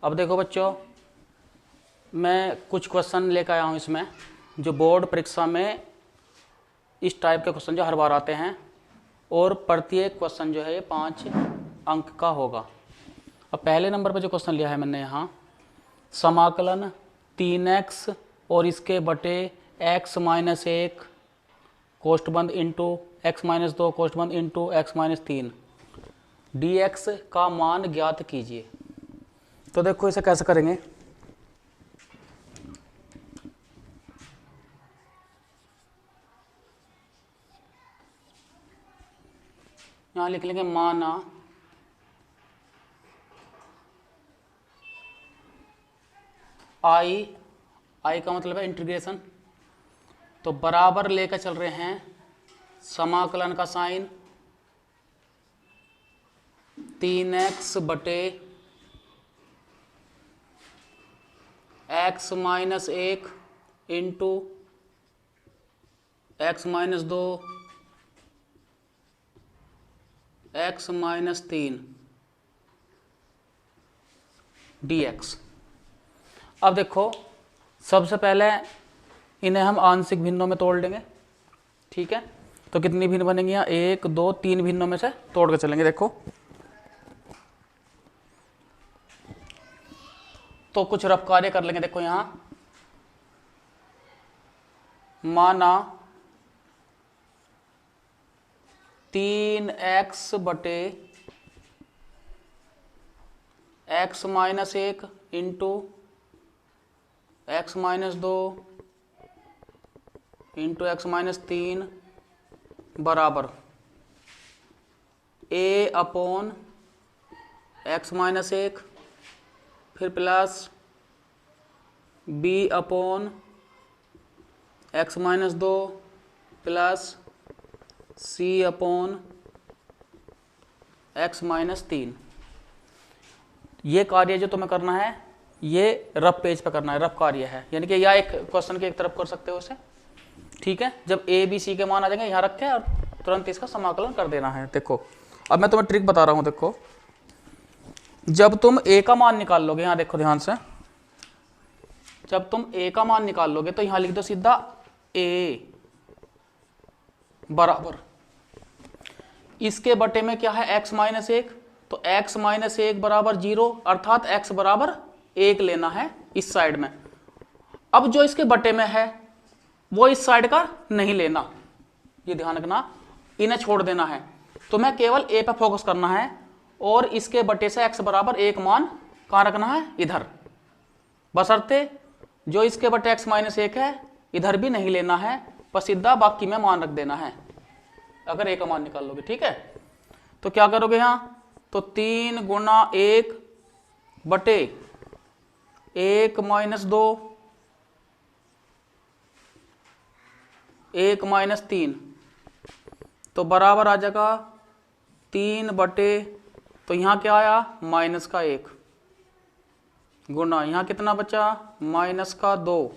अब देखो बच्चों, मैं कुछ क्वेश्चन लेकर आया हूँ इसमें, जो बोर्ड परीक्षा में इस टाइप के क्वेश्चन जो हर बार आते हैं, और प्रत्येक क्वेश्चन जो है ये 5 अंक का होगा। अब पहले नंबर पर जो क्वेश्चन लिया है मैंने यहाँ, समाकलन 3x और इसके बटे x माइनस 1 कोष्ठबंध इंटू x माइनस 2 कोष्ठबंध इंटू x माइनस 3 dx का मान ज्ञात कीजिए। तो देखो इसे कैसे करेंगे। यहाँ लिख लेंगे माना आई का मतलब है इंटीग्रेशन, तो बराबर लेकर चल रहे हैं समाकलन का साइन 3x बटे x minus 1 into x minus 2 x minus 3 dx। अब देखो सबसे पहले इन्हें हम आंशिक भिन्नों में तोड़ लेंगे, ठीक है। तो कितनी भिन्न बनेंगी यहाँ, 1 2 3 भिन्नों में से तोड़ के चलेंगे। देखो तो कुछ रफ कार्य कर लेंगे। देखो यहाँ माना 3x बटे x minus 1 into x minus 2 into x minus 3 बराबर a अपॉन x माइनस 1 फिर plus b upon x minus 2 plus c upon x minus 3। ये कार्य जो तुम्हें करना है ये रफ पेज पे करना है, रफ कार्य है, यानी कि या एक क्वेश्चन के एक तरफ कर सकते हो उसे, ठीक है। जब a b c के मान आ जाएंगे यहाँ रखे और तुरंत इसका समाकलन कर देना है। देखो अब मैं तुम्हें ट्रिक बता रहा हूँ। देखो जब तुम a का मान निकाल लोगे, यहाँ देखो ध्यान से, जब तुम a का मान निकाल लोगे तो यहाँ लिख दो सीधा a बराबर इसके बटे में क्या है x माइनस 1, तो x माइनस 1 बराबर 0, अर्थात x बराबर 1 लेना है इस साइड में। अब जो इसके बटे में है वो इस साइड का नहीं लेना, ये ध्यान रखना, इन्हें छोड़ देना है। तो मैं केवल a पे फोकस करना है और इसके बटे से x बराबर 1 मान कहाँ रखना है, इधर, बशर्ते जो इसके बटे x माइनस 1 है इधर भी नहीं लेना है, बस सीधा बाकी में मान रख देना है अगर a का मान निकाल लोगे, ठीक है। तो क्या करोगे यहाँ, तो 3 गुना 1 बटे 1 माइनस 2 1 माइनस 3, तो बराबर आ जाएगा 3 बटे, तो यहाँ क्या आया माइनस का 1 गुना यहाँ कितना बचा माइनस का 2,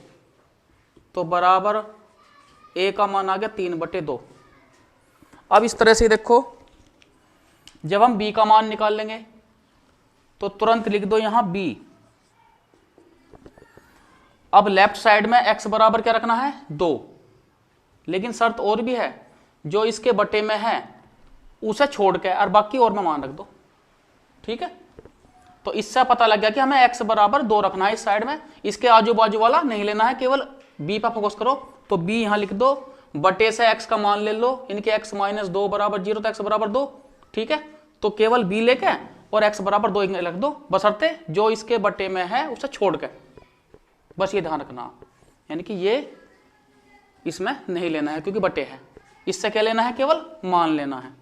तो बराबर a का मान आ गया 3 बटे 2। अब इस तरह से देखो जब हम b का मान निकाल लेंगे तो तुरंत लिख दो यहाँ b। अब लेफ्ट साइड में x बराबर क्या रखना है 2, लेकिन शर्त और भी है, जो इसके बटे में है उसे छोड़ के और बाकी और में मान रख दो, ठीक है। तो इससे पता लग गया कि हमें x बराबर 2 रखना है इस साइड में, इसके आजू बाजू वाला नहीं लेना है, केवल b पर फोकस करो। तो b यहां लिख दो, बटे से x का मान ले लो, इनके x माइनस 2 बराबर 0, तो x बराबर 2, ठीक है। तो केवल b लेके और x बराबर 2 लिख दो, बशर्ते जो इसके बटे में है उसे छोड़ के, बस ये ध्यान रखना, यानी कि ये इसमें नहीं लेना है क्योंकि बटे है, इससे क्या लेना है, केवल मान लेना है।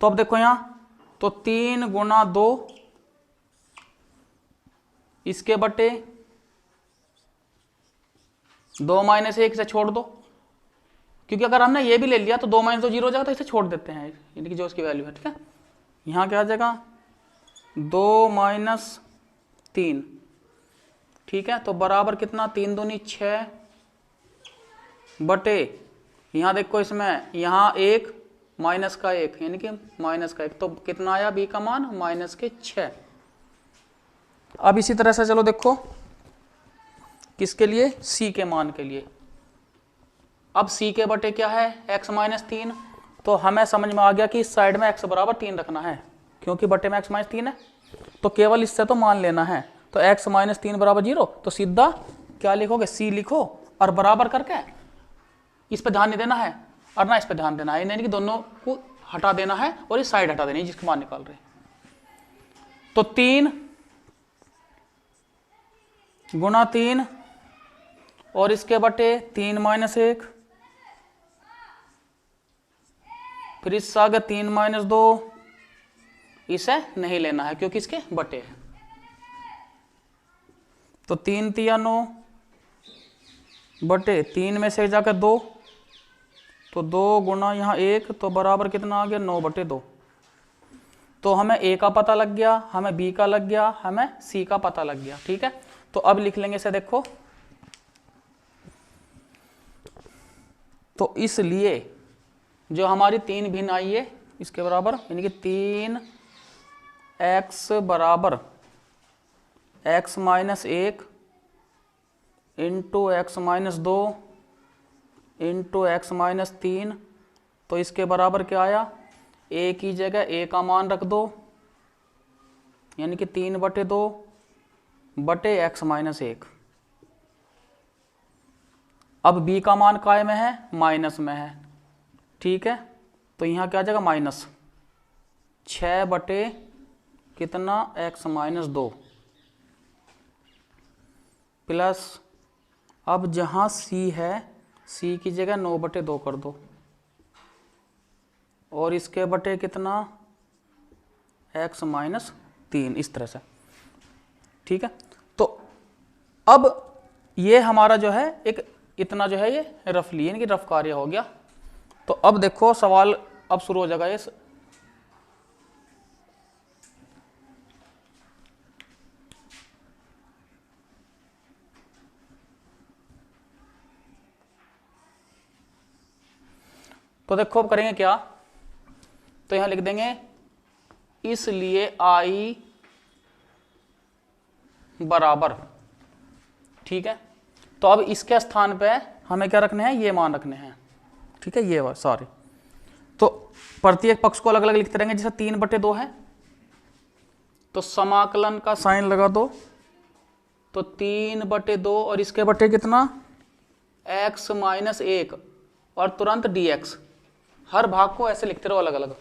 तो अब देखो यहां, तो 3 गुना 2 इसके बटे 2 माइनस 1 से छोड़ दो, क्योंकि अगर हमने ये भी ले लिया तो 2 माइनस 2 0 हो जाएगा, तो इसे छोड़ देते हैं, यानी कि जो इसकी वैल्यू है, ठीक है। यहाँ क्या आ जाएगा 2 माइनस 3, ठीक है। तो बराबर कितना 3 दूनी 6 बटे, यहाँ देखो इसमें यहाँ 1 माइनस का 1, यानी कि माइनस का 1, तो कितना आया b का मान माइनस के 6। अब इसी तरह से चलो देखो किसके लिए, c के मान के लिए। अब c के बटे क्या है, x माइनस 3। तो हमें समझ में आ गया कि इस साइड में x बराबर 3 रखना है, क्योंकि बटे में x माइनस 3 है। तो केवल इससे तो मान लेना है, तो x माइनस 3 बराबर 0। तो सीधा क्या लिखोगे, c लिखो और बराबर करके इस पे ध्यान नहीं देना है और ना इस पे ध्यान देना है, यानी कि दोनों को हटा देना है और इस साइड हटा देनी है जिसके मान निकाल रहे हैं। तो 3 गुणा 3 और इसके बटे 3 माइनस 1, फिर इससे आगे 3 माइनस 2, इसे नहीं लेना है क्योंकि इसके बटे है। तो 3 तिया 9 बटे 3 में से जाकर 2, तो 2 गुणा यहाँ 1, तो बराबर कितना आ गया, 9 बटे 2। तो हमें a का पता लग गया, हमें b का लग गया, हमें c का पता लग गया। ठीक है, तो अब लिख लेंगे इसे, देखो तो इसलिए जो हमारी 3 भिन्न आई है इसके बराबर, यानी कि 3x बराबर x minus 1 into x minus 2 into x minus 3, तो इसके बराबर क्या आया, a की जगह a का मान रख दो, यानी कि 3 बटे 2 बटे x माइनस 1। अब b का मान काय में है, माइनस में है। ठीक है, तो यहाँ क्या आ जाएगा, माइनस 6 बटे कितना, x माइनस 2 प्लस, अब जहाँ c है c की जगह 9 बटे 2 कर दो और इसके बटे कितना, x माइनस 3, इस तरह से। ठीक है, तो अब ये हमारा जो है एक इतना जो है ये रफली यानी कि रफ कार्य हो गया। तो अब देखो सवाल अब शुरू हो जाएगा ये। तो देखो अब करेंगे क्या, तो यहां लिख देंगे इसलिए I बराबर। ठीक है, तो अब इसके स्थान पे हमें क्या रखने हैं, ये मान रखने हैं। ठीक है, ये सॉरी, तो प्रत्येक पक्ष को अलग अलग लिखते रहेंगे। जैसे 3 बटे 2 है तो समाकलन का साइन लगा दो, तो 3 बटे 2 और इसके बटे कितना, x माइनस 1 और तुरंत dx। हर भाग को ऐसे लिखते रहो अलग अलग।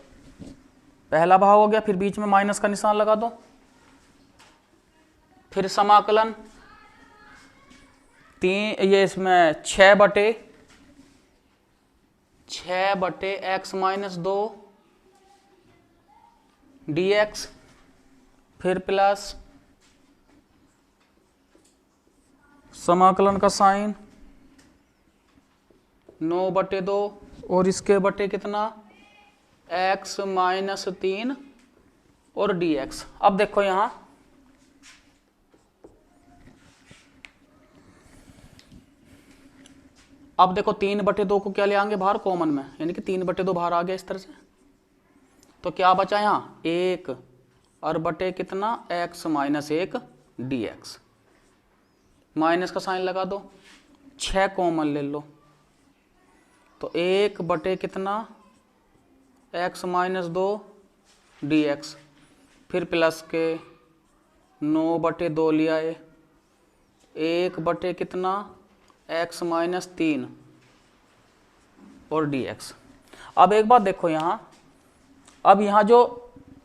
पहला भाग हो गया, फिर बीच में माइनस का निशान लगा दो, फिर समाकलन 3, ये इसमें 6 बटे x माइनस 2 dx, फिर प्लस समाकलन का साइन 9 बटे 2 और इसके बटे कितना, x माइनस 3 और dx। अब देखो यहां अब देखो 3 बटे 2 को क्या ले आएंगे बाहर कॉमन में, यानी कि 3 बटे 2 बाहर आ गया इस तरह से। तो क्या बचा यहाँ 1 और बटे कितना, x माइनस 1 dx। माइनस का साइन लगा दो, 6 कॉमन ले लो, तो 1 बटे कितना, x माइनस 2 dx, फिर प्लस के 9 बटे 2 लिया है, 1 बटे कितना, x माइनस 3 और dx। अब एक बात देखो यहाँ, अब यहाँ जो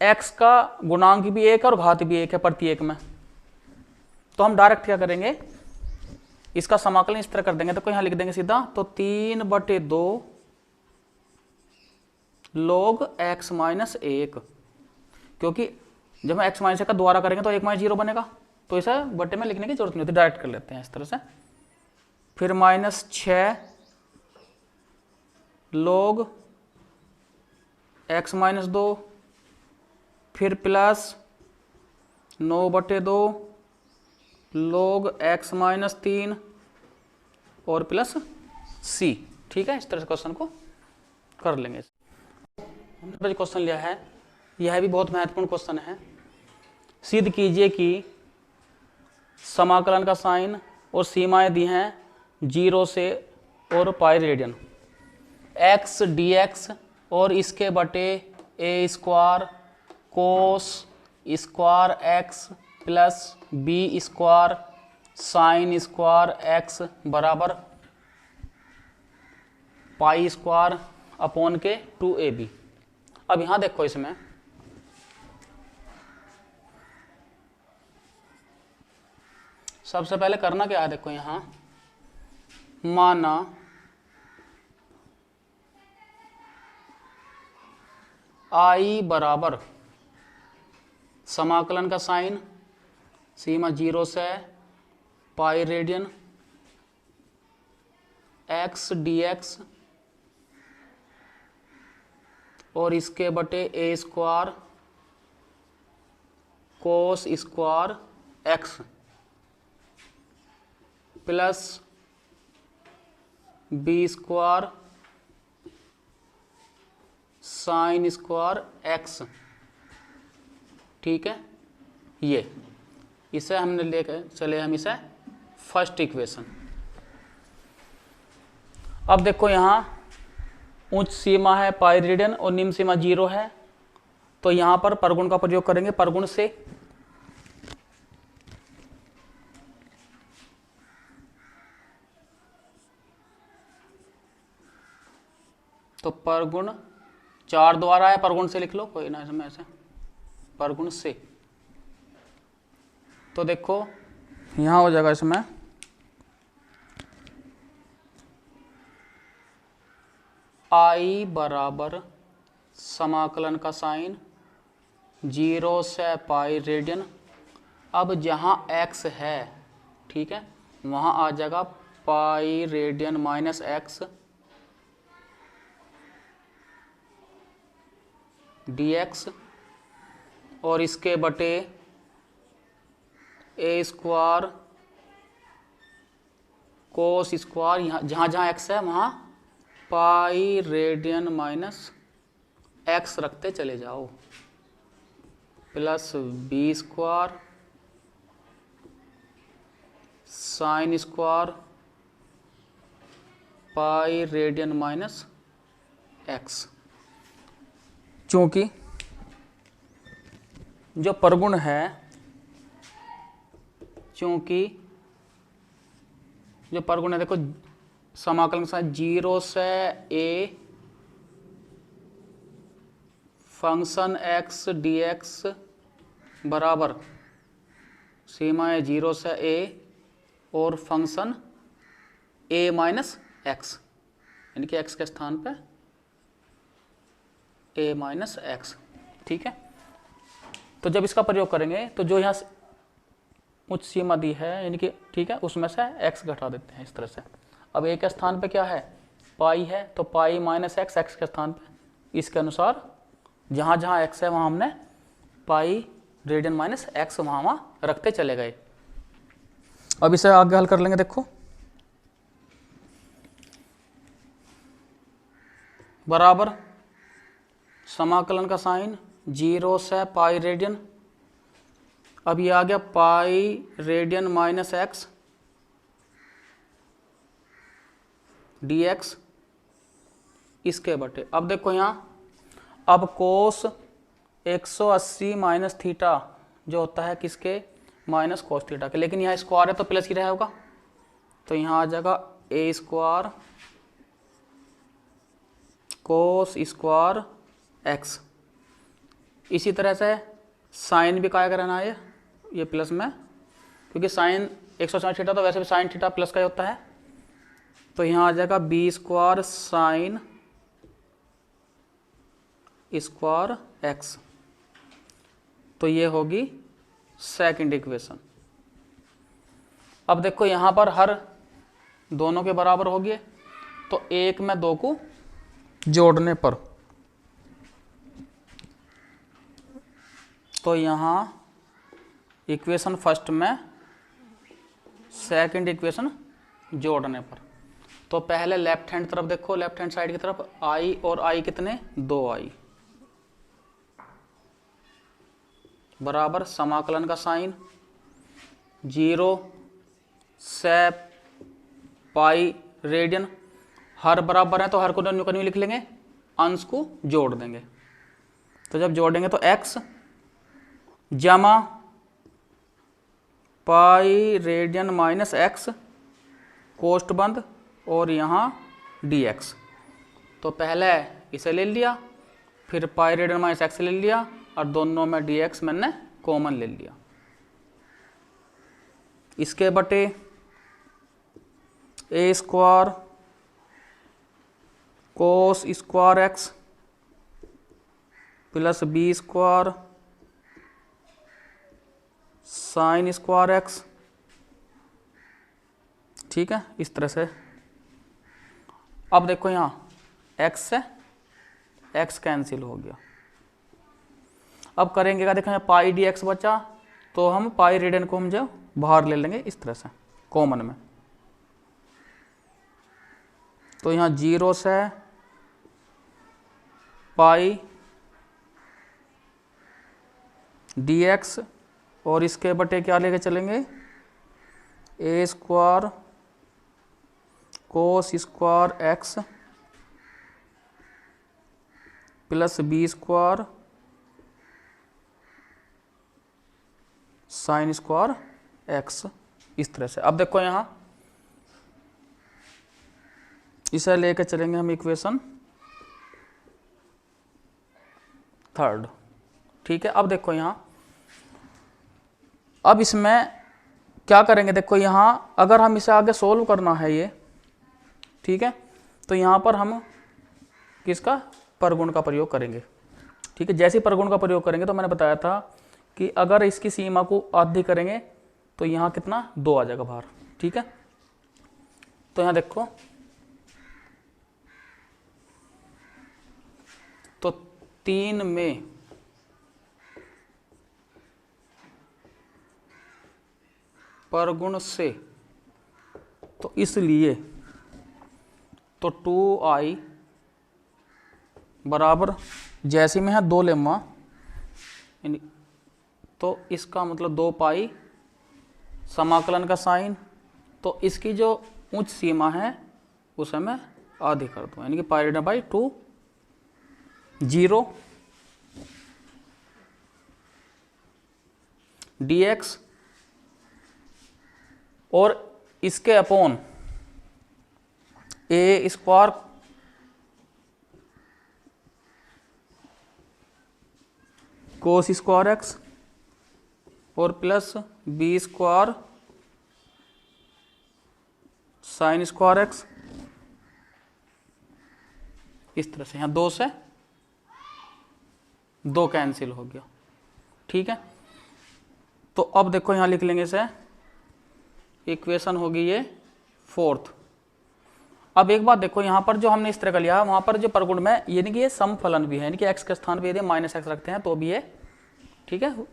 x का गुणांक भी 1 है और घात भी 1 है प्रत्येक में, तो हम डायरेक्ट क्या करेंगे, इसका समाकलन इस तरह कर देंगे। तो यहाँ लिख देंगे सीधा, तो 3 बटे 2 log x माइनस 1, क्योंकि जब हम x माइनस 1 का दोबारा करेंगे तो 1 माइनस 0 बनेगा, तो इसे बटे में लिखने की जरूरत नहीं होती, डायरेक्ट कर लेते हैं इस तरह से। फिर माइनस 6 log x माइनस 2, फिर प्लस 9 बटे 2 log x माइनस 3 और प्लस c। ठीक है, इस तरह से क्वेश्चन को कर लेंगे। हमने जो क्वेश्चन लिया है यह भी बहुत महत्वपूर्ण क्वेश्चन है। सिद्ध कीजिए कि समाकलन का साइन और सीमाएं दी हैं 0 से और pi radian, x d x और इसके बटे a square cos square x plus b square sine square x बराबर पाई स्क्वायर अपॉन के 2ab। अब यहां देखो, इसमें सबसे पहले करना क्या है, देखो यहां माना आई बराबर समाकलन का साइन सीमा 0 से pi radian x d x और इसके बटे a square cos square x plus b square sine square x. ठीक है, ये इसे हमने लेकर चले हम इसे फर्स्ट इक्वेशन। अब देखो यहां उच्च सीमा है पाई रेडियन और निम्न सीमा 0 है, तो यहां पर परगुण का प्रयोग करेंगे। परगुण से तो परगुण 4 द्वारा है, परगुण से लिख लो, कोई ना इसमें ऐसे परगुण से। तो देखो यहां हो जाएगा इसमें आई बराबर समाकलन का साइन 0 से पाई रेडियन। अब जहां x है, ठीक है, वहां आ जाएगा pi radian minus x dx और इसके बटे ए स्क्वायर कोस स्क्वायर, यहाँ जहाँ जहाँ x है वहाँ पाई रेडियन माइनस एक्स रखते चले जाओ, plus b square sine square pi radian minus x. चूंकि जो परगुण है, देखो समाकलन का 0 से a function x d x बराबर सीमा है 0 से ए और फंक्शन ए माइनस एक्स, यानी कि एक्स के स्थान पे ए माइनस एक्स। ठीक है, तो जब इसका प्रयोग करेंगे तो जो यहाँ उच्च सीमा दी है, यानी कि ठीक है, उसमें से एक्स घटा देते हैं इस तरह से। अब ए के स्थान पे क्या है, पाई है, तो पाई माइनस एक्स एक्स के स्थान पे, इसके अनुसार जहाँ जहाँ एक्स है वहाँ हमने पाई रेडियन माइनस एक्स वहाँ रखते चले गए। अब इसे आगे हल कर लेंगे। देखो बराबर समाकलन का साइन 0 से पाई रेडियन, अब ये आ गया पाई रेडियन माइनस एक्स dx इसके बटे। अब देखो यहाँ, अब कोस 180 माइनस थीटा जो होता है किसके, माइनस कोस थीटा के, लेकिन यहाँ स्क्वायर है तो प्लस ही रहा होगा, तो यहाँ आ जाएगा ए स्क्वायर कोस स्क्वायर एक्स। इसी तरह से साइन भी क्या करना है, ये प्लस में, क्योंकि साइन 180 थीटा तो वैसे भी साइन थीटा प्लस का ही होता है, तो यहाँ आ जाएगा b square sine square x. तो ये होगी सेकंड इक्वेशन। अब देखो यहाँ पर हर दोनों के बराबर हो गए, तो एक में दो को जोड़ने पर तो यहाँ इक्वेशन फर्स्ट में सेकंड इक्वेशन जोड़ने पर, तो पहले लेफ्ट हैंड तरफ देखो, लेफ्ट हैंड साइड की तरफ आई और आई कितने, 2i बराबर समाकलन का साइन 0 से पाई रेडियन, हर बराबर है तो हर को न्यू न्यू लिख लेंगे, अंश को जोड़ देंगे। तो जब जोड़ेंगे तो x जमा पाई रेडियन माइनस x कोष्ठ बंद और यहाँ dx। तो पहले इसे ले लिया, फिर पाई रेडियन माइनस x ले लिया और दोनों में dx मैंने कॉमन ले लिया। इसके बटे a square cos square x plus b square sine square x। ठीक है, इस तरह से। अब देखो यहाँ x से x कैंसिल हो गया। अब करेंगे क्या, देखो यहाँ पाई डी एक्स बचा, तो हम पाई रेडियन को हम जो बाहर ले लेंगे इस तरह से कॉमन में। तो यहाँ 0 से पाई डी एक्स और इसके बटे क्या लेके चलेंगे, a square cos square x plus b square sine square x, इस तरह से। अब देखो यहाँ इसे लेके चलेंगे हम इक्वेशन 3। ठीक है, अब देखो यहाँ, अब इसमें क्या करेंगे, देखो यहाँ अगर हम इसे आगे सोल्व करना है ये, ठीक है, तो यहाँ पर हम किसका परगुण का प्रयोग करेंगे। ठीक है, जैसे परगुण का प्रयोग करेंगे तो मैंने बताया था कि अगर इसकी सीमा को आधी करेंगे तो यहाँ कितना 2 आ जाएगा बाहर। ठीक है, तो यहाँ देखो, तो 3 में परगुण से, तो इसलिए तो 2i बराबर, जैसे में है 2 लेम्मा, तो इसका मतलब 2 पाई समाकलन का साइन, तो इसकी जो उच्च सीमा है उसे मैं आधी कर दूँ, यानी कि पाई डिवाइडेड बाई 2 0 dx और इसके upon a square cos square x और plus b square sine square x, इस तरह से। यहाँ 2 से 2 कैंसिल हो गया। ठीक है, तो अब देखो यहाँ लिख लेंगे इसे, इक्वेशन होगी ये 4th। अब एक बात देखो, यहाँ पर जो हमने इस तरह का लिया है, वहाँ पर जो परगुण में यानी कि ये समफलन भी है, यानी कि x के स्थान पे यदि माइनस एक्स रखते हैं तो भी ये, ठीक है,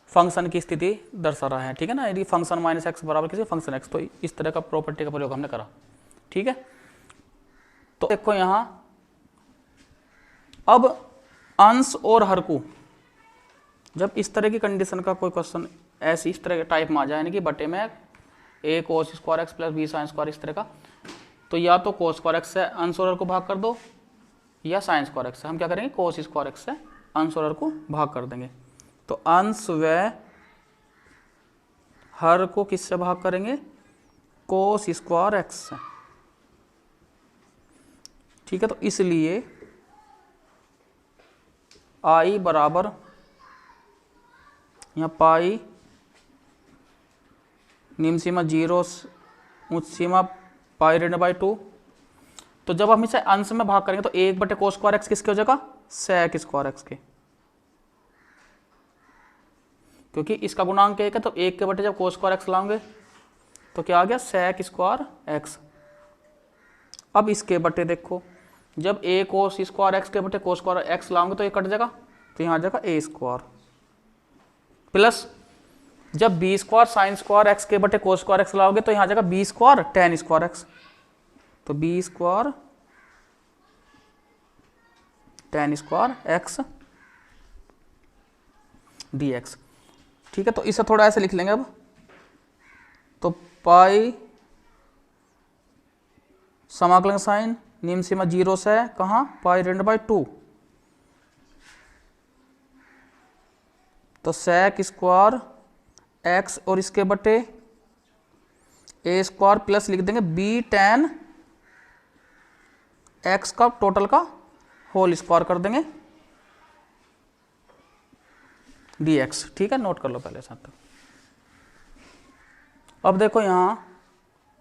फंक्शन की स्थिति दर्शा रहा है। ठीक है ना, यदि फंक्शन माइनस एक्स बराबर किसी फंक्शन x, तो इस तरह का प्रॉपर्टी का प्रयोग हमने करा। ठीक है, तो देखो यहाँ अब अंश और हर को, जब इस तरह की कंडीशन का कोई क्वेश्चन ऐसी इस तरह के टाइप में आ जाए, यानी कि बटे में a cos square x plus b sine square, इस तरह का, तो या तो कोस स्क्वायर एक्स से अंश और हर को भाग कर दो, या साइन स्क्वायर एक्स से। हम क्या करेंगे, कोस स्क्वायर एक्स से अंश और हर को भाग कर देंगे। तो अंश व हर को किससे भाग करेंगे, कोस स्क्वायर एक्स से। ठीक है, तो इसलिए आई बराबर यहाँ पाई निम्न सीमा 0 उच्च सीमा पाई रेडियन बाई 2। तो जब हम इसे अंश में भाग करेंगे तो 1 बटे कोस स्क्वायर एक्स किसके हो जाएगा, सेक स्क्वायर एक्स के, क्योंकि इसका गुणांक 1 है, तो 1 के बटे जब कोस स्क्वायर एक्स लाओगे तो क्या आ गया, सेक स्क्वायर एक्स। अब इसके बटे देखो, जब a कोस स्क्वायर एक्स के बटे कोस स्क्वायर एक्स लाओगे तो ये कट जाएगा, तो यहाँ आ जाएगा a स्क्वायर, प्लस जब b square sine square x के बटे कोस स्क्वायर एक्स लाओगे तो यहाँ आ जाएगा b square tan square x, तो b square tan square x d x. ठीक है, तो इसे थोड़ा ऐसे लिख लेंगे अब, पाई समाकलन साइन निम्न सीमा 0 से कहाँ पाई √2, तो sec स्क्वायर x और इसके बटे a स्क्वायर प्लस लिख देंगे b tan x का टोटल का होल स्क्वायर कर देंगे dx। ठीक है, नोट कर लो पहले साथ तक। अब देखो यहां,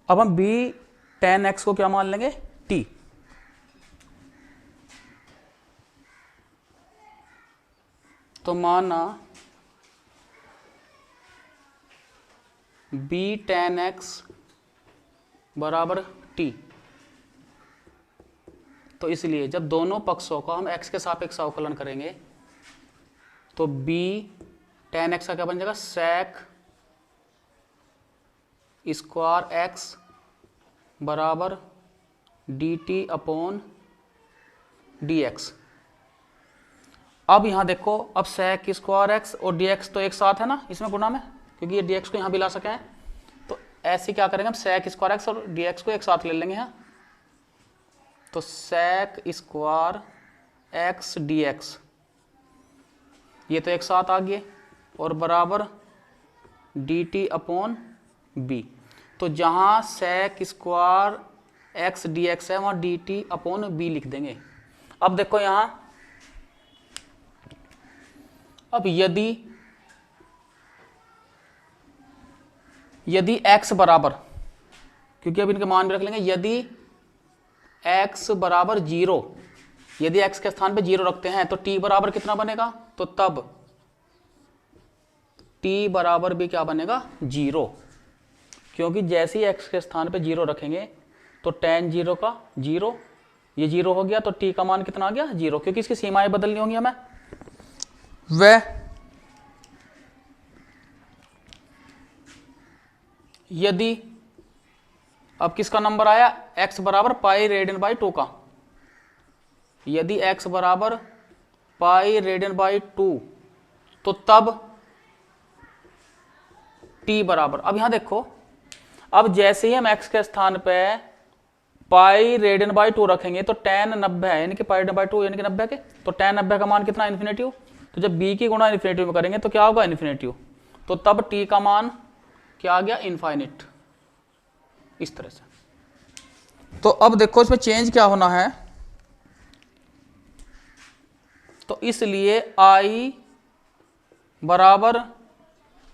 अब हम b tan x को क्या मान लेंगे t, तो माना b tan x बराबर t, तो इसलिए जब दोनों पक्षों का हम x के सापेक्ष अवकलन करेंगे तो b tan x का क्या बन जाएगा sec स्क्वायर x बराबर dt अपॉन dx। अब यहां देखो, अब sec स्क्वायर x और dx तो एक साथ है ना इसमें गुणा में, क्योंकि ये dx को यहां भी ला सके हैं, तो ऐसे क्या करेंगे हम sec स्क्वायर x और dx को एक साथ ले लेंगे यहाँ, तो sec स्क्वायर x dx ये तो एक साथ आ गए और बराबर dt अपॉन b। तो जहां sec स्क्वायर x dx है वहां dt अपॉन b लिख देंगे। अब देखो यहां, अब यदि x बराबर, क्योंकि अब इनके मान भी रख लेंगे, यदि x बराबर 0, यदि x के स्थान पे 0 रखते हैं तो t बराबर कितना बनेगा, तो तब t बराबर भी क्या बनेगा 0, क्योंकि जैसे ही x के स्थान पे 0 रखेंगे तो tan 0 का 0, ये 0 हो गया, तो t का मान कितना आ गया 0, क्योंकि इसकी सीमाएं बदलनी होंगी हमें। वह यदि अब किसका नंबर आया, x बराबर पाई रेडियन बाई 2 का, यदि x बराबर पाई रेडियन बाई 2, तो तब t बराबर, अब यहां देखो, अब जैसे ही हम x के स्थान पे पाई रेडियन बाई 2 रखेंगे तो tan 90 है, यानी कि पाई रेडियन बाई 2 यानी कि 90 के, तो tan 90 का मान कितना इन्फिनेटिव, तो जब b की गुणा इन्फिनेटिव में करेंगे तो क्या होगा इन्फिनेटिव, तो तब t का मान क्या आ गया इनफाइनिट, इस तरह से। तो अब देखो इसमें चेंज क्या होना है, तो इसलिए i बराबर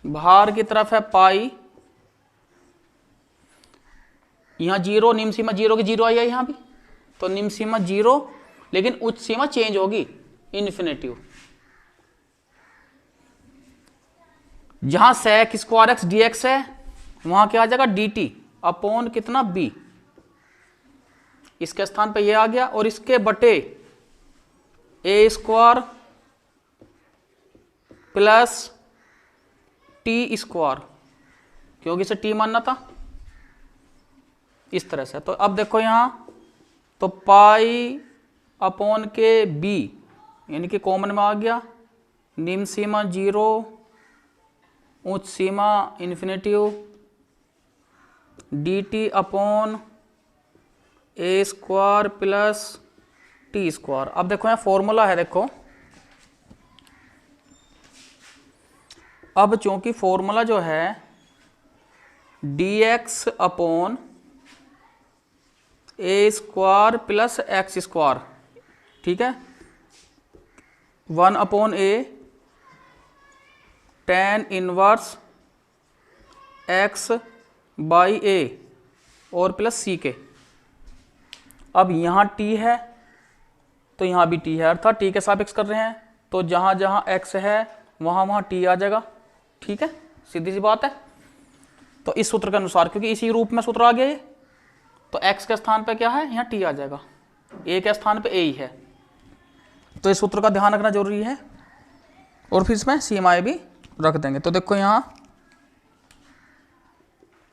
बाहर की तरफ है पाई, यहां 0 निम्न सीमा 0 की 0 आई है यहां भी, तो निम्न सीमा 0 लेकिन उच्च सीमा चेंज होगी इन्फिनेटिव। जहां sec स्क्वायर x dx है वहां क्या आ जाएगा dt अपॉन कितना b, इसके स्थान पे ये आ गया और इसके बटे a square plus t square, क्योंकि इसे t मानना था, इस तरह से। तो अब देखो यहां, तो पाई अपॉन के b यानी कि कॉमन में आ गया, निम्न सीमा 0 उच्च सीमा infinitive, dt upon a square plus t square. अब देखो यहाँ फॉर्मूला है, देखो अब चूंकि फॉर्मूला जो है dx upon a square plus x square, ठीक है, 1 upon a tan inverse x by a और प्लस c के। अब यहाँ t है तो यहाँ भी t है, अर्थात t के सापेक्ष कर रहे हैं, तो जहाँ जहाँ x है वहाँ वहाँ t आ जाएगा, ठीक है, सीधी सी बात है। तो इस सूत्र के अनुसार, क्योंकि इसी रूप में सूत्र आ गया ये, तो x के स्थान पे क्या है, यहाँ t आ जाएगा, a के स्थान पे a ही है, तो इस सूत्र का ध्यान रखना जरूरी है। और फिर इसमें सीमाएं भी रख देंगे। तो देखो यहाँ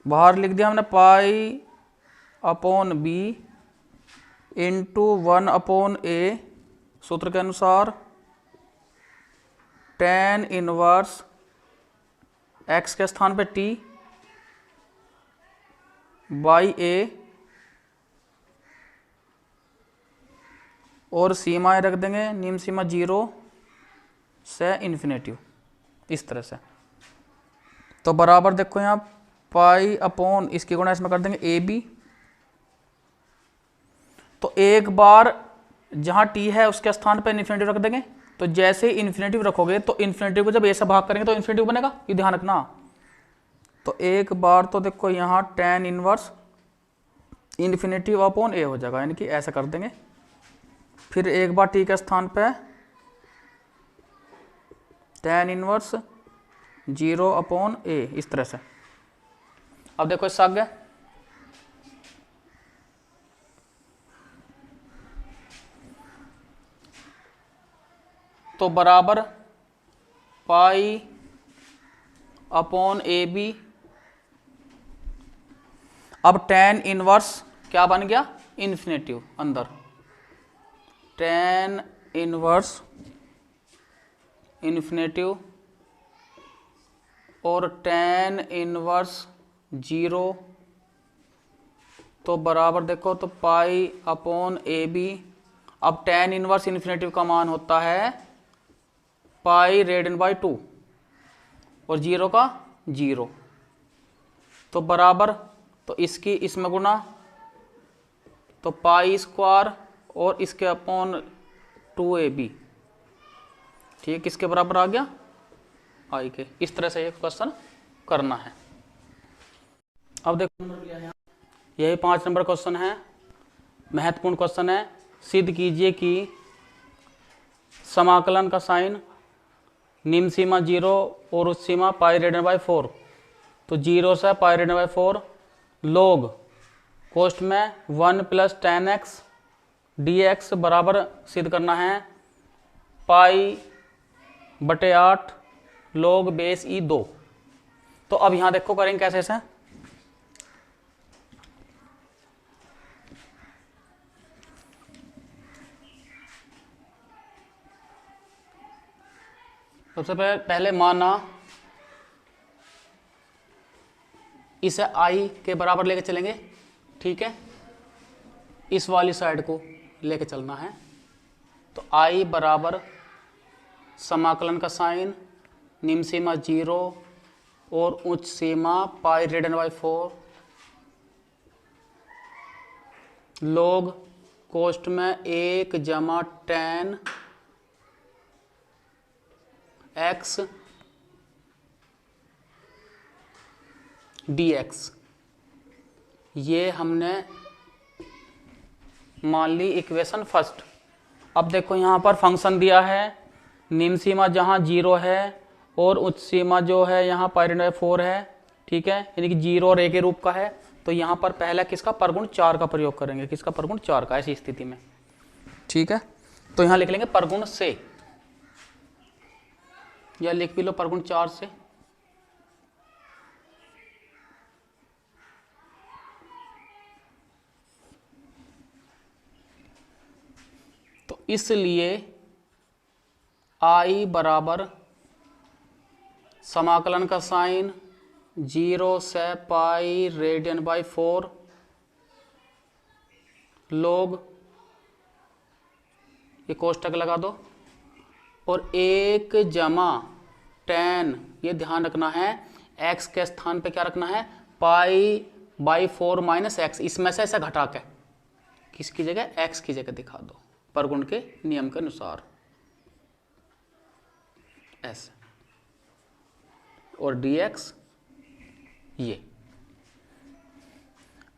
बाहर लिख दिया हमने pi upon b into 1 upon a, सूत्र के अनुसार tan इनवर्स x के स्थान पे t बाई ए और सीमाएं रख देंगे, निम्न सीमा 0 से इन्फिनेटिव, इस तरह से। तो बराबर देखो यहाँ पाई अपॉन इसकी गुणा इसमें कर देंगे ए बी। तो एक बार जहाँ टी है उसके स्थान पर इन्फिनेटिव रख देंगे, तो जैसे इन्फिनेटिव रखोगे तो इन्फिनेटिव को जब ए से भाग करेंगे तो इन्फिनेटिव बनेगा, ये ध्यान रखना। तो एक बार तो देखो यहाँ tan इनवर्स इन्फिनेटिव अपॉन ए हो जाएगा, यानी कि ऐसा कर देंगे। फिर एक बार टी के स्थान पे tan इनवर्स 0 अपॉन ए, इस तरह से। अब देखो इससे आगे तो बराबर पाई अपॉन ए बी। अब tan इनवर्स क्या बन गया, इन्फिनेटिव अंदर, tan इनवर्स इन्फिनेटिव और tan इनवर्स 0, तो बराबर देखो तो पाई अपॉन ए बी। अब tan इनवर्स इन्फिनेटिव का मान होता है पाई रेडियन बाई 2 और 0 का 0, तो बराबर तो इसकी इसमें गुना, तो पाई स्क्वायर और इसके अपॉन 2ab, ठीक, किसके बराबर आ गया, आई के। इस तरह से ये क्वेश्चन करना है। अब देखो यही 5 नंबर क्वेश्चन है, महत्वपूर्ण क्वेश्चन है। सिद्ध कीजिए कि समाकलन का साइन निम्न सीमा 0 और उच्च सीमा पाई रेडियन बाई 4, तो 0 से पाई रेडियन बाई 4 log कोष्ठ में 1 प्लस tan x dx बराबर सिद्ध करना है पाई बटे 8 log बेस ई 2। तो अब यहां देखो करेंगे कैसे से, सबसे पहले माना इसे i के बराबर लेके चलेंगे, ठीक है, इस वाली साइड को लेके चलना है। तो i बराबर समाकलन का साइन निम्न सीमा 0 और उच्च सीमा पाई रेडियन बाई 4 log कोष्ठ में 1 जमा tan x dx, ये हमने मान ली इक्वेशन फर्स्ट। अब देखो यहाँ पर फंक्शन दिया है, निम्न सीमा जहाँ 0 है और उच्च सीमा जो है यहाँ पाई रेडियन बाई 4 है, ठीक है, यानी कि 0 और a के रूप का है। तो यहाँ पर पहला किसका परगुण 4 का प्रयोग करेंगे, किसका परगुण 4 का, ऐसी स्थिति में, ठीक है। तो यहाँ लिख लेंगे परगुण से, या लिख भी लो परगुण 4 से। तो इसलिए i बराबर समाकलन का साइन 0 से पाई रेडियन बाई 4 log, ये कोष्टक लगा दो, और 1 जमा tan, ये ध्यान रखना है x के स्थान पे क्या रखना है, पाई बाई 4 माइनस एक्स, इसमें से ऐसा घटा के किसकी जगह, x की जगह दिखा दो परगुण के नियम के अनुसार, ऐसे, और dx ये।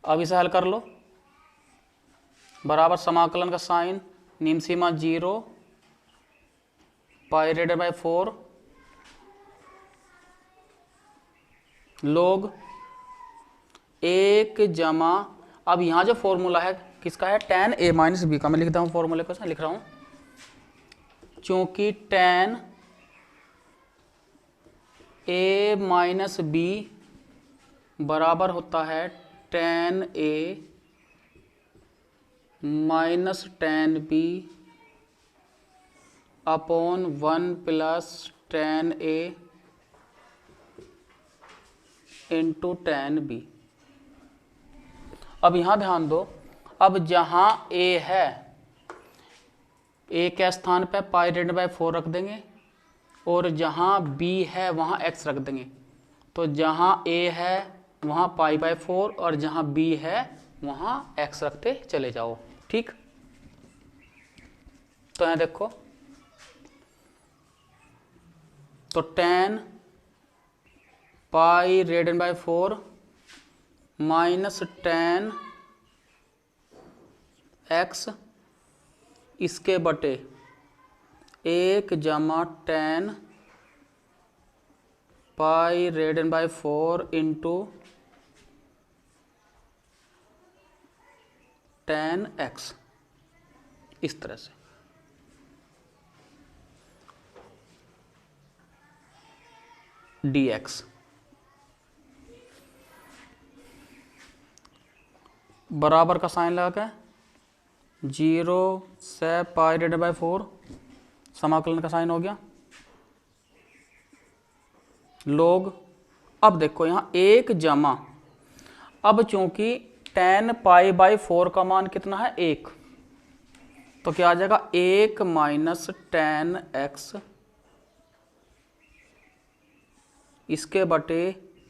अब इसे हल कर लो, बराबर समाकलन का साइन निम्न सीमा 0 पाई रेडियन बाई 4 log 1 जमा, अब यहाँ जो फॉर्मूला है किसका है, tan a माइनस बी का। मैं लिखता हूँ फॉर्मूले को, लिख रहा हूँ, चूंकि tan a माइनस बी बराबर होता है tan a minus tan b upon 1 plus tan a into tan b। अब यहां ध्यान दो, अब जहां a है, a के स्थान पे पाई डिवाइडेड बाय 4 रख देंगे, और जहां b है वहां x रख देंगे। तो जहां a है वहां पाई बाय 4 और जहां b है वहां x रखते चले जाओ। ठीक, तो यहां देखो, तो 10 पाई डिवाइडेड बाय 4 माइनस 10 x इसके बटे 1 जमा 10 पाई डिवाइडेड बाय 4 इंटू 10x, इस तरह से। dx बराबर का साइन लगा के 0 से पाई डिवाइडेड बाय 4, समाकलन का साइन हो गया, लोग। अब देखो यहां 1 जमा, अब चूंकि 10 पाई बाय 4 का मान कितना है 1, तो क्या आ जाएगा 1 माइनस 10x इसके बटे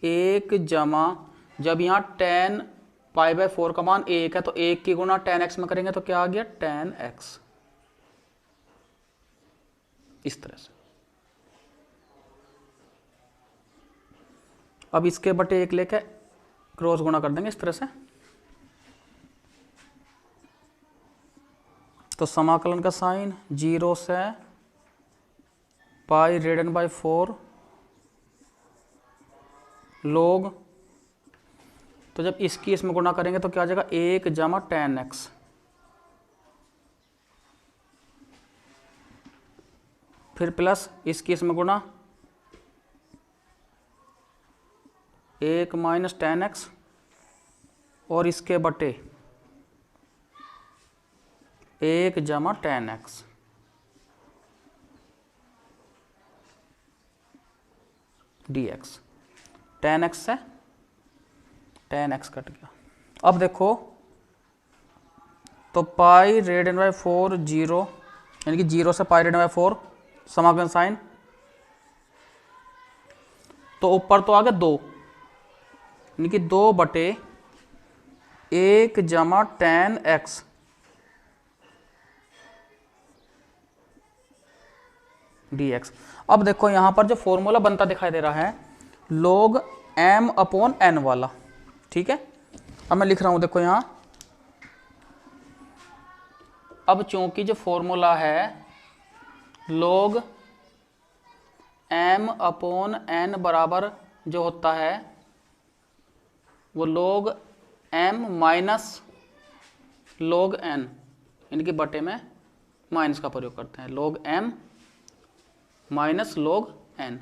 1 जमा, जब यहाँ 10 पाई बाय 4 का मान 1 है तो 1 की गुणा 10x में करेंगे तो क्या आ गया 10x, इस तरह से। अब इसके बटे 1 लेके क्रॉस गुणा कर देंगे इस तरह से। तो समाकलन का साइन 0 से पाई डिवाइडेड बाय 4 लोग, तो जब इसकी इसमें गुणा करेंगे तो क्या आ जाएगा 1 जमा 10x, फिर प्लस इसकी इसमें गुणा 1 माइनस 10x और इसके बटे 1 जमा 10x, dx। 10x से 10x कट गया। अब देखो, तो पाई डिवाइडेड बाय 4 0, यानी कि 0 से पाई डिवाइडेड बाय 4, समाकलन साइन, तो ऊपर तो आ गया 2, यानी कि 2 बटे 1 जमा 10x dx। अब देखो यहां पर जो फॉर्मूला बनता दिखाई दे रहा है log m अपॉन n वाला, ठीक है। अब मैं लिख रहा हूं, देखो यहां, अब चूंकि जो फॉर्मूला है log m अपॉन n बराबर जो होता है वो log m minus log n, यानी कि बटे में माइनस का प्रयोग करते हैं, log m minus log n।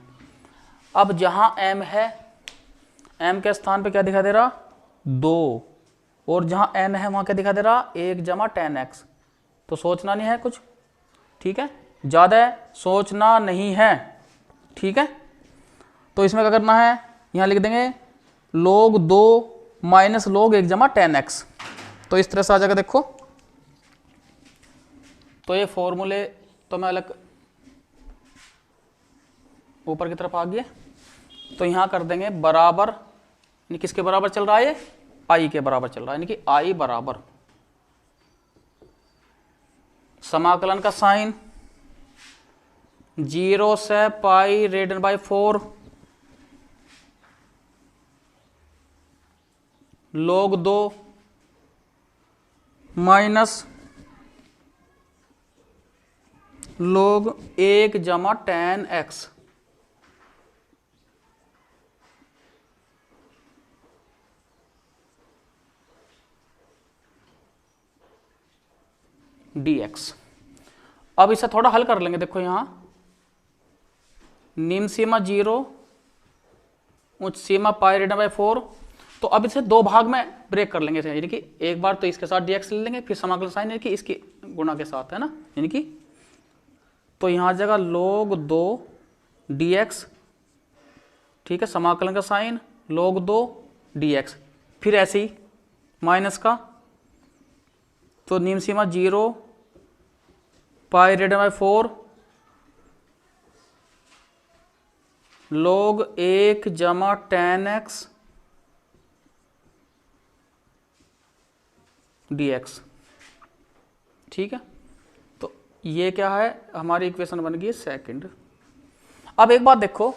अब जहां m है, m के स्थान पे क्या दिखा दे रहा 2, और जहां n है वहां क्या दिखा दे रहा 1 जमा 10x। तो सोचना नहीं है कुछ, ठीक है, ज्यादा सोचना नहीं है, ठीक है। तो इसमें क्या करना है, यहां लिख देंगे log 2 माइनस log 1 जमा 10x, तो इस तरह से आ जाएगा। देखो तो ये फॉर्मूले तो मैं अलग ऊपर की तरफ आ गए, तो यहां कर देंगे बराबर, यानी किसके बराबर चल रहा है, ये आई के बराबर चल रहा है, यानी कि आई बराबर समाकलन का साइन 0 से पाई divided by 4 log 2 minus log 1 जमा 10x dx। अब इसे थोड़ा हल कर लेंगे। देखो यहां निम्न सीमा 0, उच्च सीमा पाई डिवाइडेड बाय 4, तो अब इसे दो भाग में ब्रेक कर लेंगे, यानी कि एक बार तो इसके साथ dx ले लेंगे, फिर समाकलन साइन यानी कि इसकी गुणा के साथ, है ना, यानी कि तो यहां जगह log 2 dx, ठीक है, समाकलन का साइन log 2 dx, फिर ऐसे ही माइनस का, तो निम्न सीमा 0 पाई रेडियन/4 log 1 जमा tan x dx। ठीक है, तो ये क्या है, हमारी इक्वेशन बन गई सेकंड। अब एक बात देखो,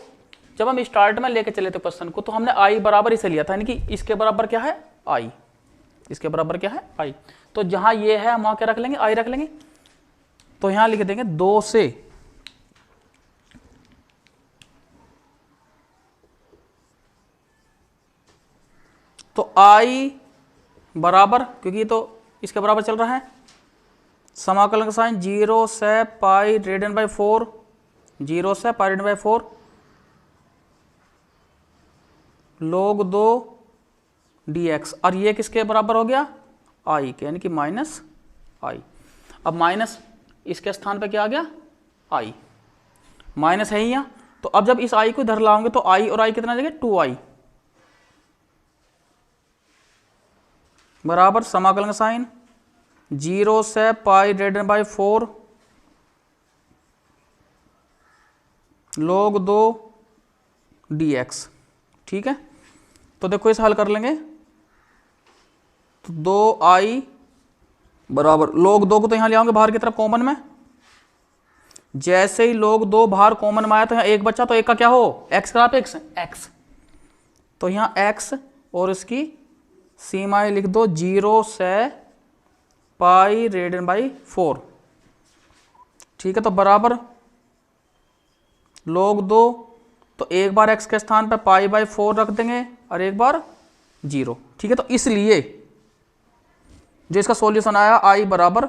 जब हम स्टार्ट में लेके चले थे क्वेश्चन को, तो हमने i बराबर इसे लिया था, यानी कि इसके बराबर क्या है i, इसके बराबर क्या है i। तो जहां ये है हम वहां क्या रख लेंगे, i रख लेंगे। तो यहां लिख देंगे 2 से तो i बराबर, क्योंकि तो इसके बराबर चल रहा है, समाकलन का साइन 0 से पाई रेडियन/4, 0 से पाई रेडियन/4 log 2 dx। और ये किसके बराबर हो गया, i के, यानी कि माइनस i। अब माइनस इसके स्थान पे क्या आ गया, i, माइनस है ही यहाँ। तो अब जब इस i को इधर लाओगे तो i और i कितना आ जाएगा, 2i बराबर समाकलन का साइन 0 से पाई रेडियन/4 log 2 dx। ठीक है, तो देखो इसे हल कर लेंगे, तो 2i बराबर log 2 को तो यहां ले आओगे बाहर की तरफ कॉमन में, जैसे ही log 2 बाहर कॉमन में आया तो यहाँ एक बच्चा, तो एक का क्या हो, x का x, x, तो यहाँ x और इसकी सीमाएं लिख दो 0 से पाई रेडियन/4। ठीक है, तो बराबर log 2, तो एक बार x के स्थान पर पाई/4 रख देंगे और एक बार 0। ठीक है, तो इसलिए जो इसका सॉल्यूशन आया i बराबर,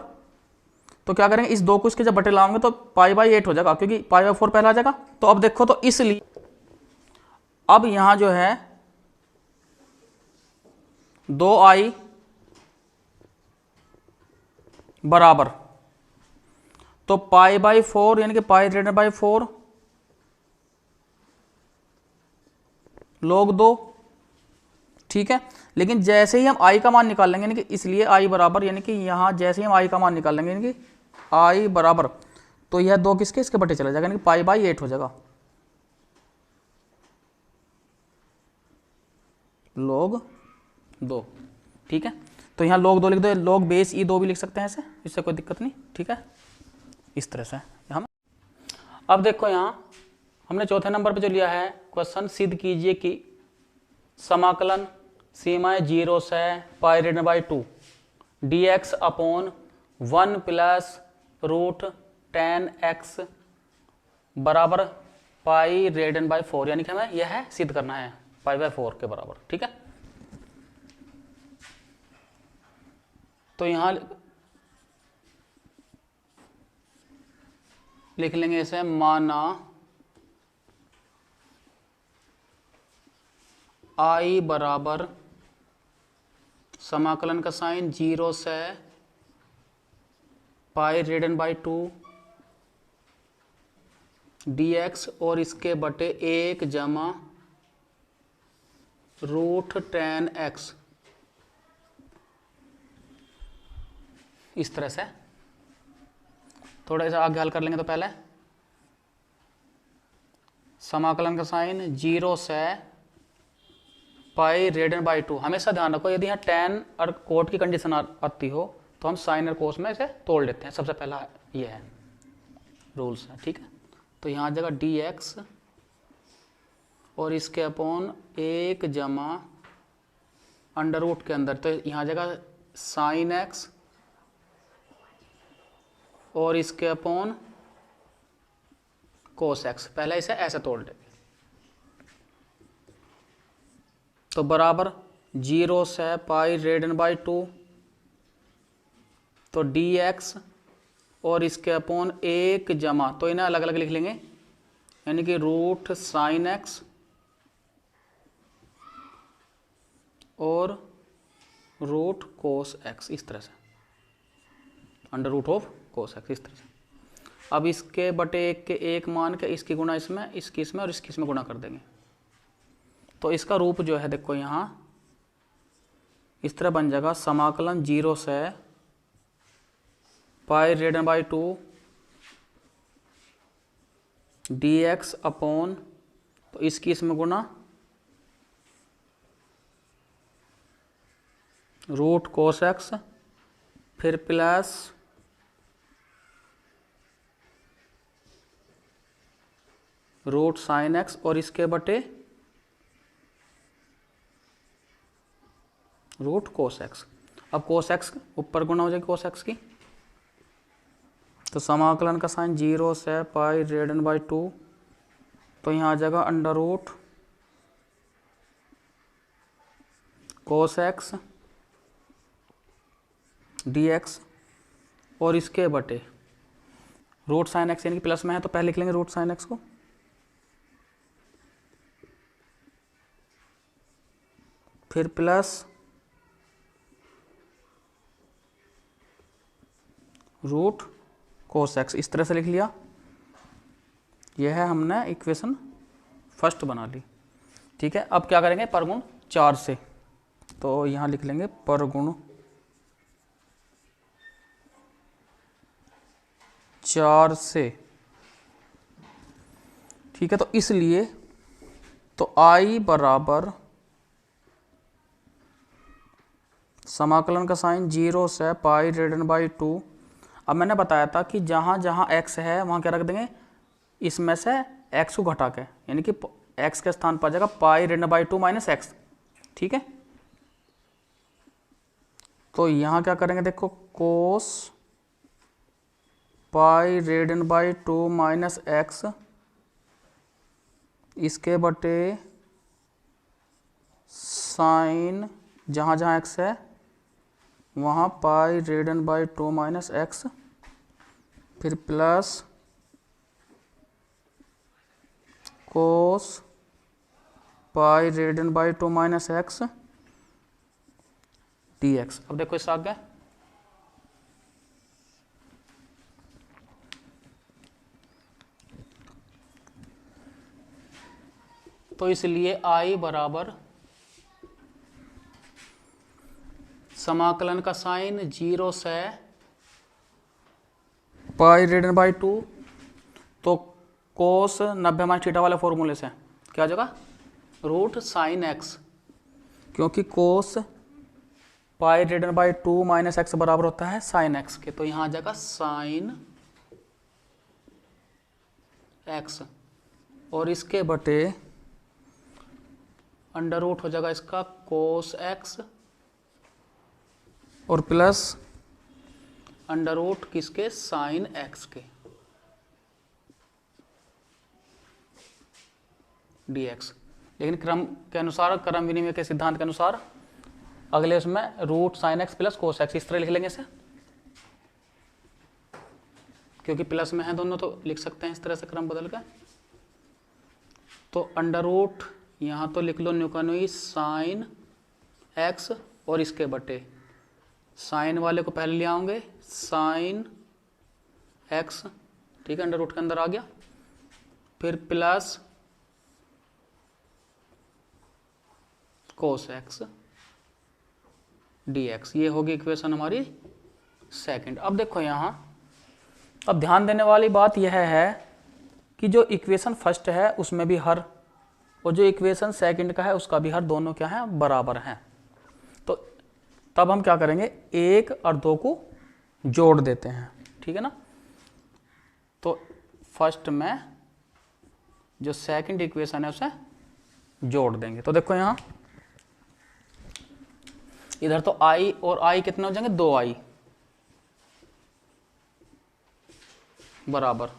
तो क्या करेंगे, इस 2 को इसके जब बटे लाओगे तो पाई/8 हो जाएगा, क्योंकि पाई/4 पहला आ जाएगा। तो अब देखो, तो इसलिए अब यहां जो है 2i बराबर, तो पाई/4 यानी कि पाई रेडियन/4 log 2। ठीक है, लेकिन जैसे ही हम i का मान निकाल लेंगे, यानी कि इसलिए i बराबर, यानी कि यहां जैसे ही हम i का मान निकाल लेंगे, यानी कि i बराबर, तो यह 2 किसके, इसके बटे चला जाएगा, यानी कि पाई/8 हो जाएगा log 2। ठीक है, तो यहाँ log 2 लिख दो, log बेस e 2 भी लिख सकते हैं ऐसे, इससे कोई दिक्कत नहीं। ठीक है, इस तरह से हम अब देखो, यहाँ हमने चौथे नंबर पे जो लिया है क्वेश्चन, सिद्ध कीजिए कि समाकलन सीमाएं 0 से pi radian dx upon 1 plus root tan x बराबर पाई रेडियन/4, यानी कि हमें यह सिद्ध करना है पाई/4 के बराबर। ठीक है, तो यहां लिख लेंगे इसे, माना i बराबर समाकलन का साइन 0 से पाई रेडियन/2 dx और इसके बटे 1 जमा रूट tan x, इस तरह से। थोड़ा सा आगे हल कर लेंगे, तो पहले समाकलन का साइन 0 से पाई रेडियन/2, हमेशा ध्यान रखो यदि यहाँ tan और कोट की कंडीशन आती हो तो हम साइन और कोस में इसे तोड़ लेते हैं, सबसे पहला ये है रूल्स है। ठीक है, तो यहाँ आ जाएगा dx और इसके अपॉन 1 जमा अंडर रूट के अंदर, तो यहाँ आ जाएगा साइन x और इसके अपॉन कोस x, पहले इसे ऐसे तोड़ लेंगे, तो बराबर 0 से पाई रेडियन/2, तो dx और इसके अपॉन 1 जमा, तो इन्हें अलग अलग लिख लेंगे, यानी कि रूट साइन x और रूट कोस x, इस तरह से, under root of cos x, इस तरह से। अब इसके बटे 1 के 1 मान के इसकी गुणा इसमें, इसकी इसमें और इसकी इसमें गुणा कर देंगे, तो इसका रूप जो है देखो यहाँ इस तरह बन जाएगा समाकलन 0 से pi radian by 2 dx upon, तो इसकी इसमें गुना रूट कोस एक्स, फिर प्लस रूट साइन एक्स और इसके बटे रूट कोस एक्स। अब कोस एक्स ऊपर गुना हो जाएगी कोस एक्स की, तो समाकलन का साइन 0 से पाई रेडियन बाई 2, तो यहाँ आ जाएगा under root cos x d x और इसके बटे रूट साइन एक्स, यानी कि प्लस में है तो पहले लिख लेंगे रूट साइन एक्स को, फिर प्लस रूट कोस एक्स, इस तरह से लिख लिया। यह है हमने इक्वेशन फर्स्ट बना ली। ठीक है, अब क्या करेंगे परगुण 4 से, तो यहाँ लिख लेंगे परगुण 4 से। ठीक है, तो इसलिए तो I बराबर समाकलन का साइन 0 से पाई रेडियन बाई 2। अब मैंने बताया था कि जहाँ जहाँ x है वहाँ क्या रख देंगे, इसमें से x को घटा के, यानी कि x के स्थान पर आ जाएगा pi radian by 2 minus x. ठीक है, तो यहाँ क्या करेंगे देखो, cos pi radian by 2 minus x, इसके बटे साइन जहाँ जहाँ x है वहाँ pi radian by 2 minus x, फिर plus cos pi radian by 2 minus x d x. अब देखो इससे आगे, तो इसलिए I बराबर समाकलन का साइन 0 से पाई रेडियन बाई 2, तो कोस 90 माइनस थीटा वाले फॉर्मूले से क्या आ जाएगा रूट साइन एक्स, क्योंकि cos pi radian by 2 minus x बराबर होता है साइन एक्स के, तो यहाँ आ जाएगा साइन एक्स और इसके बटे अंडर रूट हो जाएगा इसका कोस एक्स और प्लस अंडर रूट किसके, साइन एक्स के dx। लेकिन क्रम के अनुसार, क्रम विनिमय के सिद्धांत के अनुसार अगले उसमें root sine x plus cos x इस तरह लिख लेंगे इसे, क्योंकि प्लस में है दोनों तो लिख सकते हैं इस तरह से क्रम बदल कर। तो अंडर रूट यहाँ तो लिख लो न्यूकानोई साइन एक्स और इसके बटे साइन वाले को पहले ले आओगे साइन एक्स, ठीक है, अंडर रूट के अंदर आ गया, फिर plus cos x d x. ये होगी इक्वेशन हमारी सेकंड। अब देखो यहाँ, अब ध्यान देने वाली बात यह है कि जो इक्वेशन फर्स्ट है उसमें भी हर, और जो इक्वेशन सेकंड का है उसका भी हर, दोनों क्या है बराबर हैं। तो तब हम क्या करेंगे, 1 और 2 को जोड़ देते हैं। ठीक है ना, तो फर्स्ट में जो सेकंड इक्वेशन है उसे जोड़ देंगे। तो देखो यहाँ इधर तो I और I कितने हो जाएंगे, 2I बराबर,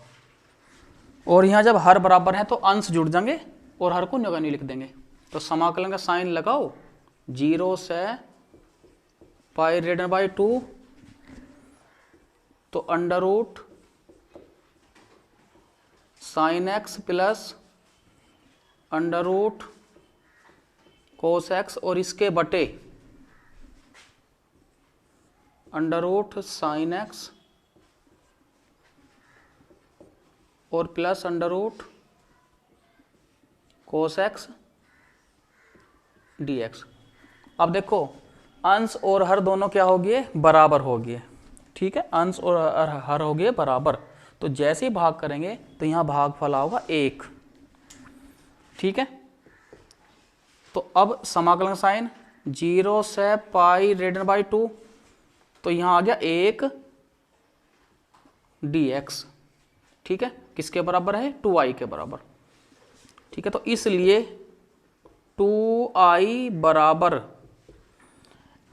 और यहाँ जब हर बराबर है तो अंश जुड़ जाएंगे और हर को न्यूकानी लिख देंगे। तो समाकलन का साइन लगाओ 0 से पाई रेडियन बाई 2, तो under root sine x plus under root cos x और इसके बटे अंडर रूट साइन एक्स और plus under root cos x d x. अब देखो अंश और हर दोनों क्या हो गए, बराबर हो गए। ठीक है, अंश और हर हो गए बराबर, तो जैसे ही भाग करेंगे तो यहाँ भागफल होगा 1। ठीक है, तो अब समाकलन साइन 0 से पाई रेडियन बाई 2, तो यहाँ आ गया 1 dx। ठीक है, किसके बराबर है, 2i के बराबर। ठीक है, तो इसलिए 2i बराबर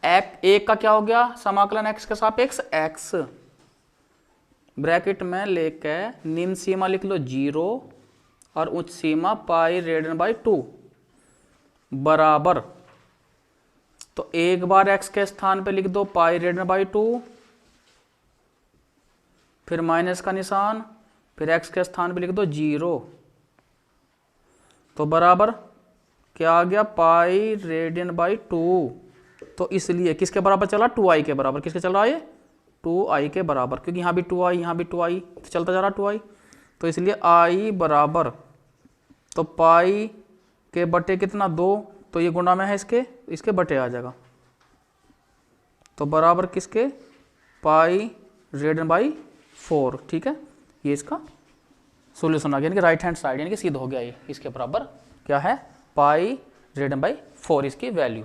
एक का क्या हो गया, समाकलन x के सापेक्ष x, ब्रैकेट में लेके निम्न सीमा लिख लो 0 और उच्च सीमा पाई रेडियन बाई 2 बराबर, तो एक बार x के स्थान पे लिख दो पाई रेडियन बाई 2, फिर माइनस का निशान, फिर x के स्थान पे लिख दो 0, तो बराबर क्या आ गया, पाई रेडियन बाई 2। तो इसलिए किसके बराबर चला, 2i के बराबर। किसके चल रहा है, 2i के बराबर, क्योंकि यहाँ भी 2i यहाँ भी 2i, तो चलता जा रहा 2i, तो इसलिए i बराबर, तो पाई के बटे कितना 2, तो ये गुणा में है इसके बटे आ जाएगा, तो बराबर किसके, पाई रेडियन बाई 4। ठीक है, ये इसका सोल्यूशन आ गया, यानी कि राइट हैंड साइड यानी कि सिद्ध हो गया ये, इसके बराबर क्या है, पाई रेडियन बाई 4 इसकी वैल्यू।